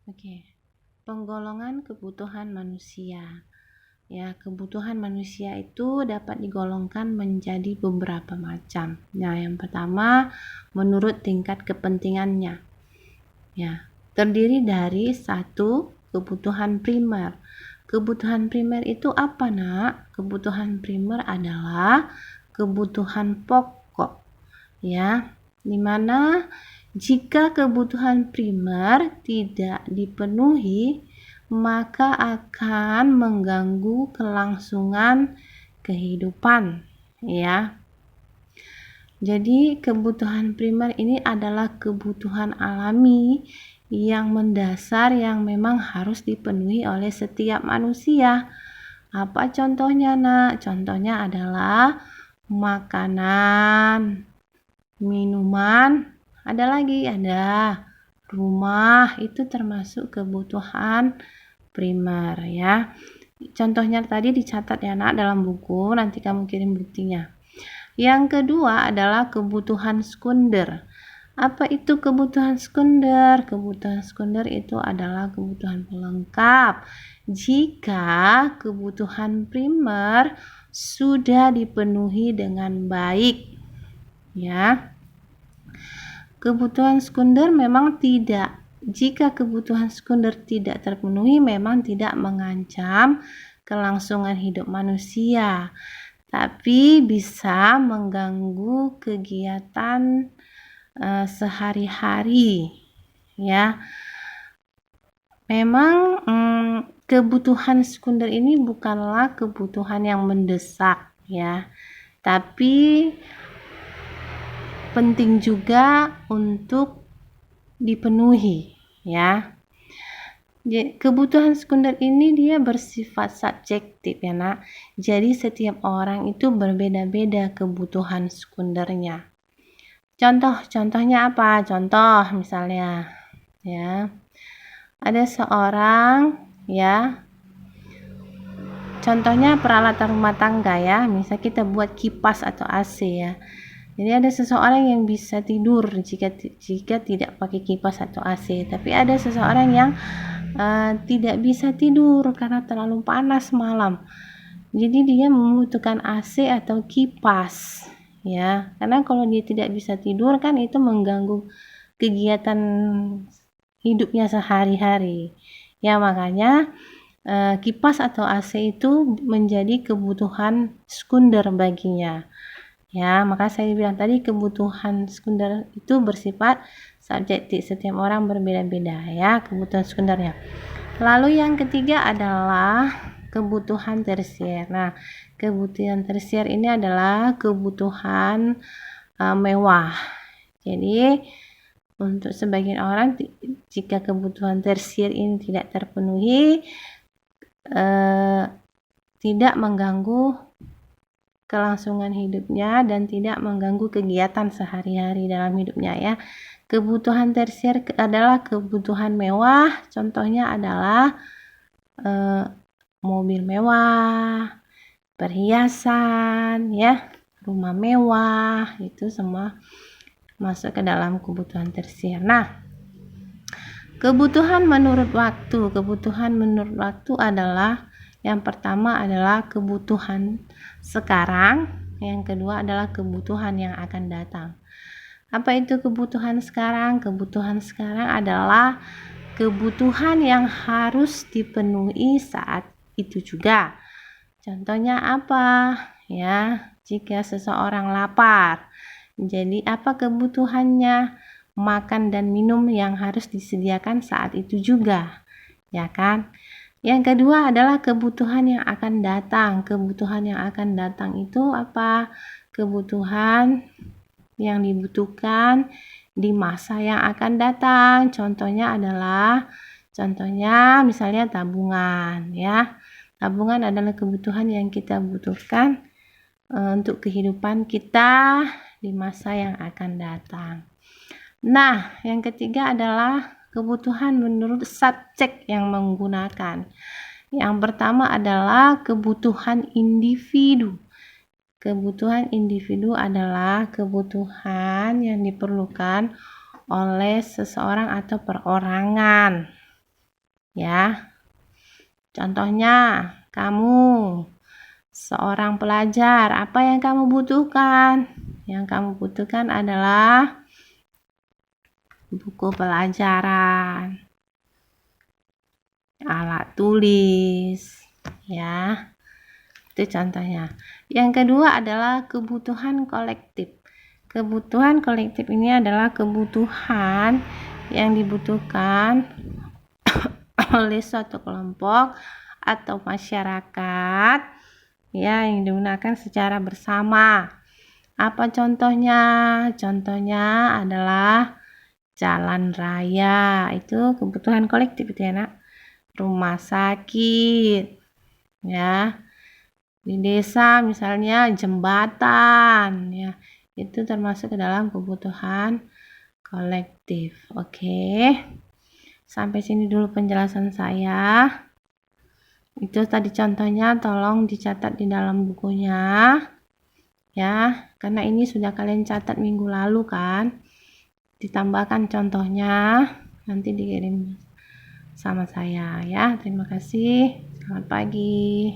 Oke. Penggolongan kebutuhan manusia. Ya, kebutuhan manusia itu dapat digolongkan menjadi beberapa macam. Nah, yang pertama, menurut tingkat kepentingannya. Ya, terdiri dari satu, kebutuhan primer. Kebutuhan primer itu apa, Nak? Kebutuhan primer adalah kebutuhan pokok. Ya, dimana jika kebutuhan primer tidak dipenuhi, maka akan mengganggu kelangsungan kehidupan, ya. Jadi kebutuhan primer ini adalah kebutuhan alami yang mendasar yang memang harus dipenuhi oleh setiap manusia. Apa contohnya, Nak? Contohnya adalah makanan, minuman, ada rumah, itu termasuk kebutuhan primer, ya. Contohnya tadi dicatat ya, Nak, dalam buku, nanti kamu kirim buktinya. Yang kedua adalah kebutuhan sekunder. Apa itu kebutuhan sekunder? Kebutuhan sekunder itu adalah kebutuhan pelengkap jika kebutuhan primer sudah dipenuhi dengan baik, ya. Kebutuhan sekunder memang tidak. Jika kebutuhan sekunder tidak terpenuhi, memang tidak mengancam kelangsungan hidup manusia, tapi bisa mengganggu kegiatan sehari-hari, ya. Memang kebutuhan sekunder ini bukanlah kebutuhan yang mendesak, ya, tapi penting juga untuk dipenuhi, ya. Kebutuhan sekunder ini dia bersifat subjektif, ya, Nak. Jadi setiap orang itu berbeda-beda kebutuhan sekundernya. Contohnya apa? Contoh misalnya, ya. Ada seorang, ya. Contohnya peralatan rumah tangga, ya. Misal kita buat kipas atau AC, ya. Jadi ada seseorang yang bisa tidur jika tidak pakai kipas atau AC, tapi ada seseorang yang tidak bisa tidur karena terlalu panas malam. Jadi dia membutuhkan AC atau kipas, ya. Karena kalau dia tidak bisa tidur kan itu mengganggu kegiatan hidupnya sehari-hari. Ya, makanya kipas atau AC itu menjadi kebutuhan sekunder baginya. Ya, maka saya bilang tadi kebutuhan sekunder itu bersifat subjektif, setiap orang berbeda-beda, ya, kebutuhan sekundernya. Lalu yang ketiga adalah kebutuhan tersier. Nah, kebutuhan tersier ini adalah kebutuhan mewah. Jadi untuk sebagian orang jika kebutuhan tersier ini tidak terpenuhi, tidak mengganggu kelangsungan hidupnya dan tidak mengganggu kegiatan sehari-hari dalam hidupnya, ya. Kebutuhan tersier adalah kebutuhan mewah, contohnya adalah mobil mewah, perhiasan, ya, rumah mewah, itu semua masuk ke dalam kebutuhan tersier. Nah, kebutuhan menurut waktu adalah yang pertama adalah kebutuhan sekarang, yang kedua adalah kebutuhan yang akan datang. Apa itu kebutuhan sekarang? Kebutuhan sekarang adalah kebutuhan yang harus dipenuhi saat itu juga. Contohnya apa? Ya, jika seseorang lapar, jadi apa kebutuhannya? Makan dan minum yang harus disediakan saat itu juga, ya kan? Yang kedua adalah kebutuhan yang akan datang. Kebutuhan yang akan datang itu apa? Kebutuhan yang dibutuhkan di masa yang akan datang. Contohnya misalnya tabungan, ya. Tabungan adalah kebutuhan yang kita butuhkan untuk kehidupan kita di masa yang akan datang. Nah, yang ketiga adalah kebutuhan menurut subjek yang menggunakan. Yang pertama adalah kebutuhan individu. Kebutuhan individu adalah kebutuhan yang diperlukan oleh seseorang atau perorangan. ya. Contohnya, kamu seorang pelajar, apa yang kamu butuhkan? Yang kamu butuhkan adalah buku pelajaran, alat tulis, ya. Itu contohnya. Yang kedua adalah kebutuhan kolektif. Kebutuhan kolektif ini adalah kebutuhan yang dibutuhkan oleh suatu kelompok atau masyarakat, ya, yang digunakan secara bersama. Apa contohnya? Contohnya adalah jalan raya. Itu kebutuhan kolektif itu ya, Nak. Rumah sakit, ya. Di desa misalnya jembatan, ya. Itu termasuk ke dalam kebutuhan kolektif. Oke. Sampai sini dulu penjelasan saya. Itu tadi contohnya, tolong dicatat di dalam bukunya. Ya, karena ini sudah kalian catat minggu lalu kan. Ditambahkan contohnya, nanti dikirim sama saya ya. Terima kasih. Selamat pagi.